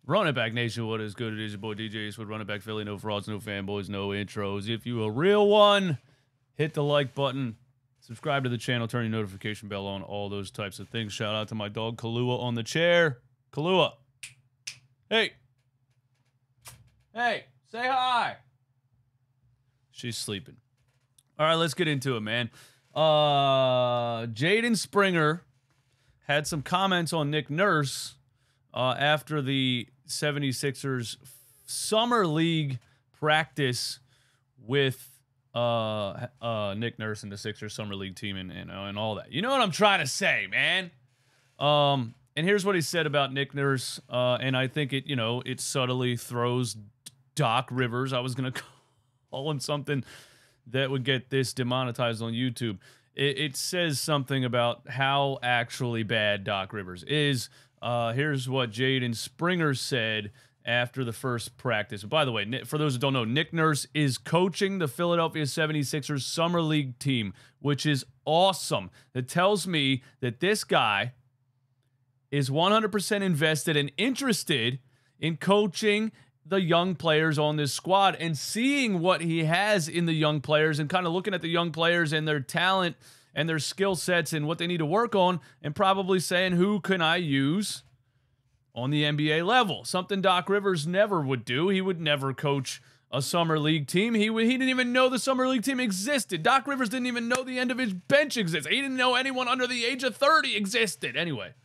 Run it back, Nation. What is good? It is your boy DJ Eastwood. Run it back, Philly. No frauds, no fanboys, no intros. If you a real one, hit the like button. Subscribe to the channel. Turn your notification bell on. All those types of things. Shout out to my dog, Kalua, on the chair. Kalua. Hey. Hey. Say hi. She's sleeping. All right, let's get into it, man. Jaden Springer had some comments on Nick Nurse after the 76ers Summer League practice with Nick Nurse and the Sixers Summer League team and all that. You know what I'm trying to say, man? And here's what he said about Nick Nurse, and I think it subtly throws Doc Rivers. I was going to call him something that would get this demonetized on YouTube. It says something about how actually bad Doc Rivers is. Here's what Jaden Springer said after the first practice. By the way, for those who don't know, Nick Nurse is coaching the Philadelphia 76ers Summer League team, which is awesome. That tells me that this guy is 100% invested and interested in coaching the young players on this squad and seeing what he has in the young players and kind of looking at the young players and their talent and their skill sets and what they need to work on and probably saying, who can I use on the NBA level? Something Doc Rivers never would do. He would never coach a Summer League team. He didn't even know the Summer League team existed. Doc Rivers didn't even know the end of his bench existed. He didn't know anyone under the age of 30 existed. Anyway,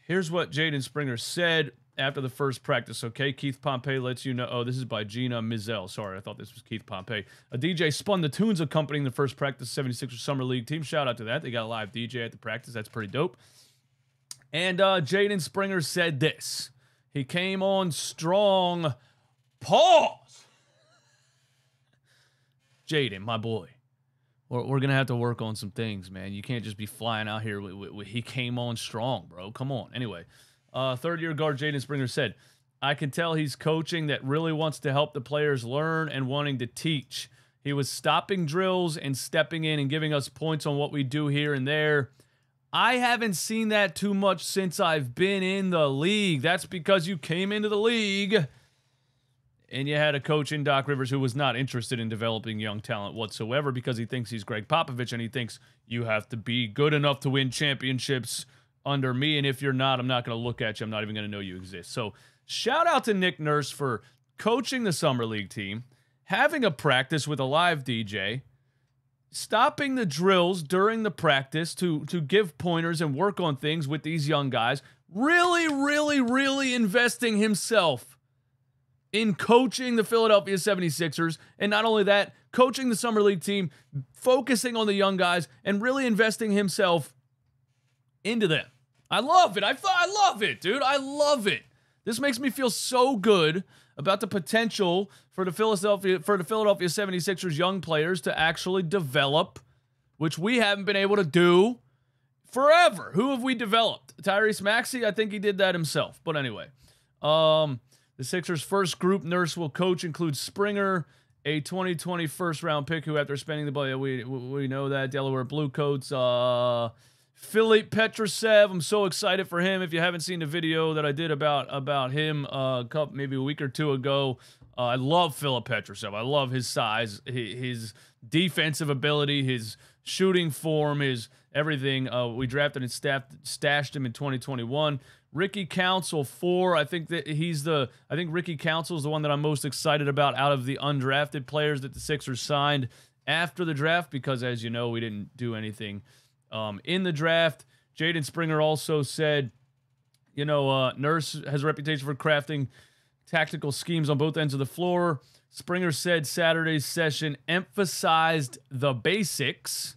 here's what Jaden Springer said after the first practice. Okay, Keith Pompey lets you know. Oh, this is by Gina Mizell. Sorry, I thought this was Keith Pompey. A DJ spun the tunes accompanying the first practice 76ers Summer League team. Shout out to that. They got a live DJ at the practice. That's pretty dope. And Jaden Springer said this. He came on strong. Pause. Jaden, my boy. We're going to have to work on some things, man. You can't just be flying out here with he came on strong, bro. Come on. Anyway. Third-year guard Jaden Springer said, I can tell he's coaching that really wants to help the players learn and wanting to teach. He was stopping drills and stepping in and giving us points on what we do here and there. I haven't seen that too much since I've been in the league. That's because you came into the league and you had a coach in Doc Rivers who was not interested in developing young talent whatsoever because he thinks he's Greg Popovich and he thinks you have to be good enough to win championships under me, and if you're not, I'm not going to look at you. I'm not even going to know you exist. So shout out to Nick Nurse for coaching the Summer League team, having a practice with a live DJ, stopping the drills during the practice to give pointers and work on things with these young guys, really investing himself in coaching the Philadelphia 76ers, and not only that, coaching the Summer League team, focusing on the young guys, and really investing himself into them. I love it. I love it, dude. I love it. This makes me feel so good about the potential for the Philadelphia 76ers young players to actually develop, which we haven't been able to do forever. Who have we developed? Tyrese Maxey? I think he did that himself. But anyway, the Sixers' first group Nurse will coach includes Springer, a 2020 first-round pick who, after spending the ball, we know that, Delaware Bluecoats, Philippe Petrusev. I'm so excited for him. If you haven't seen the video that I did about him maybe a week or two ago, I love Philippe Petrusev. I love his size, his defensive ability, his shooting form, his everything. We drafted and stashed him in 2021. Ricky Council 4. I think Ricky Council is the one that I'm most excited about out of the undrafted players that the Sixers signed after the draft because, as you know, we didn't do anything in the draft. Jaden Springer also said, Nurse has a reputation for crafting tactical schemes on both ends of the floor. Springer said Saturday's session emphasized the basics,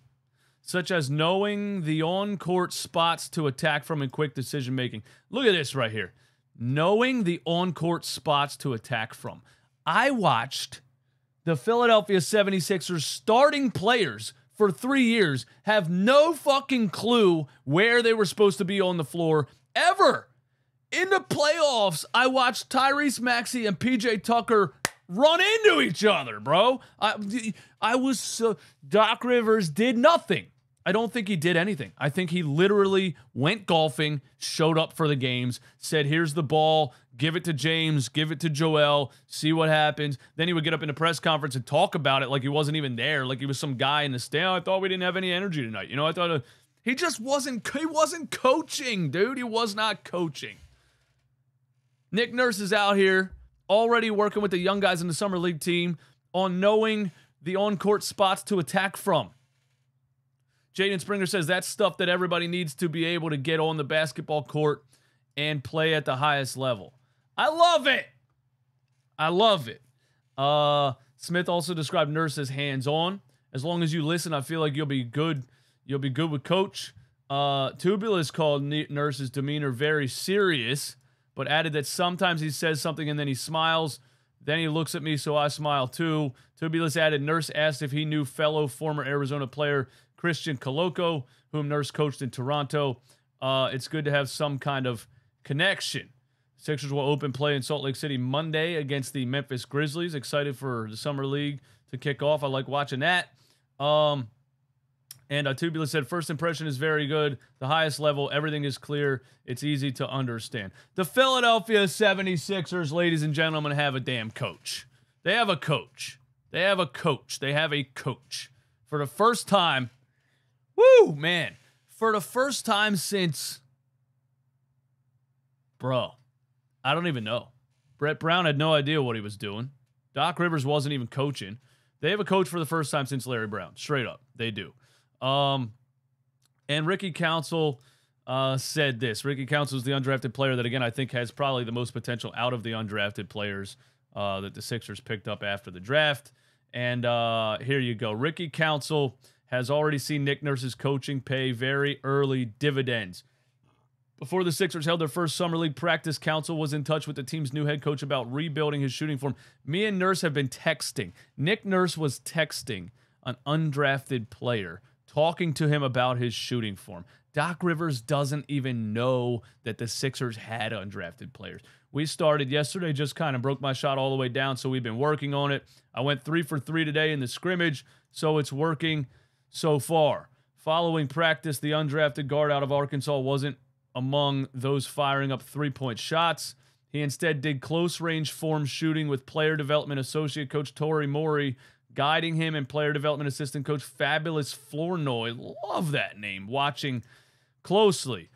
such as knowing the on-court spots to attack from and quick decision-making. Look at this right here. Knowing the on-court spots to attack from. I watched the Philadelphia 76ers starting players for 3 years have no fucking clue where they were supposed to be on the floor ever. In the playoffs, I watched Tyrese Maxey and PJ Tucker run into each other, bro. Doc Rivers did nothing. I don't think he did anything. I think he literally went golfing, showed up for the games, said, here's the ball, give it to James, give it to Joel, see what happens. Then he would get up in a press conference and talk about it like he wasn't even there, like he was some guy in the stand. I thought we didn't have any energy tonight. I thought he just wasn't coaching, dude. He was not coaching. Nick Nurse is out here already working with the young guys in the Summer League team on knowing the on-court spots to attack from. Jaden Springer says that's stuff that everybody needs to be able to get on the basketball court and play at the highest level. I love it. I love it. Smith also described Nurse as hands-on. As long as you listen, I feel like you'll be good. You'll be good with Coach. Tubulus called Nurse's demeanor very serious, but added that sometimes he says something and then he smiles. Then he looks at me, so I smile too. Tubulus added, Nurse asked if he knew fellow former Arizona player Christian Coloco, whom Nurse coached in Toronto. It's good to have some kind of connection. Sixers will open play in Salt Lake City Monday against the Memphis Grizzlies. Excited for the Summer League to kick off. I like watching that. And Tubulus said, first impression is very good. The highest level, everything is clear. It's easy to understand. The Philadelphia 76ers, ladies and gentlemen, have a damn coach. They have a coach. They have a coach. They have a coach. For the first time, woo, man. For the first time since, bro, I don't even know. Brett Brown had no idea what he was doing. Doc Rivers wasn't even coaching. They have a coach for the first time since Larry Brown. Straight up. They do. And Ricky Council said this. Ricky Council is the undrafted player that, again, I think has probably the most potential out of the undrafted players that the Sixers picked up after the draft. And here you go. Ricky Council has already seen Nick Nurse's coaching pay very early dividends. Before the Sixers held their first Summer League practice, Council was in touch with the team's new head coach about rebuilding his shooting form. Me and Nurse have been texting. Nick Nurse was texting an undrafted player, talking to him about his shooting form. Doc Rivers doesn't even know that the Sixers had undrafted players. We started yesterday, just kind of broke my shot all the way down, so we've been working on it. I went 3 for 3 today in the scrimmage, so it's working so far. Following practice, the undrafted guard out of Arkansas wasn't among those firing up three-point shots. He instead did close-range form shooting with player development associate coach Tori Mori guiding him, and player development assistant coach Fabulous Flournoy, love that name, watching closely.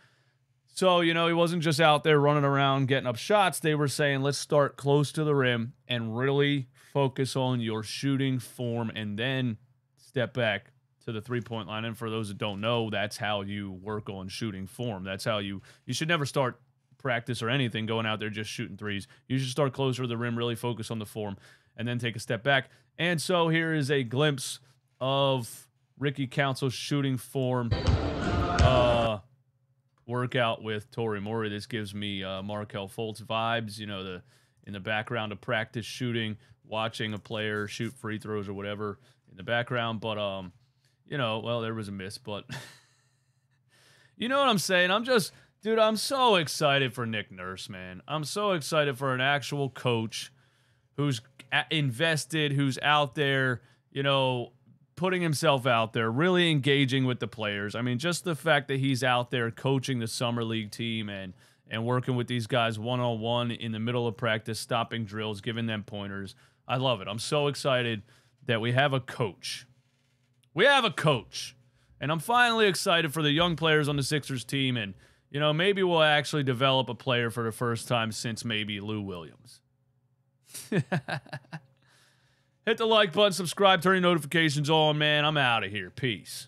So, he wasn't just out there running around getting up shots. They were saying, let's start close to the rim and really focus on your shooting form and then step back to the three-point line. And for those that don't know, that's how you work on shooting form. That's how you should never start practice or anything going out there just shooting threes. You should start closer to the rim, really focus on the form, and then take a step back. And so here is a glimpse of Ricky Council's shooting form workout with Tori Mori. This gives me Markelle Fultz vibes, in the background of practice shooting, watching a player shoot free throws or whatever in the background. But, well, there was a miss, but you know what I'm saying? I'm so excited for Nick Nurse, man. I'm so excited for an actual coach who's invested, who's out there, putting himself out there, really engaging with the players. I mean, just the fact that he's out there coaching the Summer League team and working with these guys one-on-one in the middle of practice, stopping drills, giving them pointers. I love it. I'm so excited that we have a coach. We have a coach. And I'm finally excited for the young players on the Sixers team. And, maybe we'll actually develop a player for the first time since maybe Lou Williams. Hit the like button, subscribe, turn your notifications on, man. I'm out of here. Peace.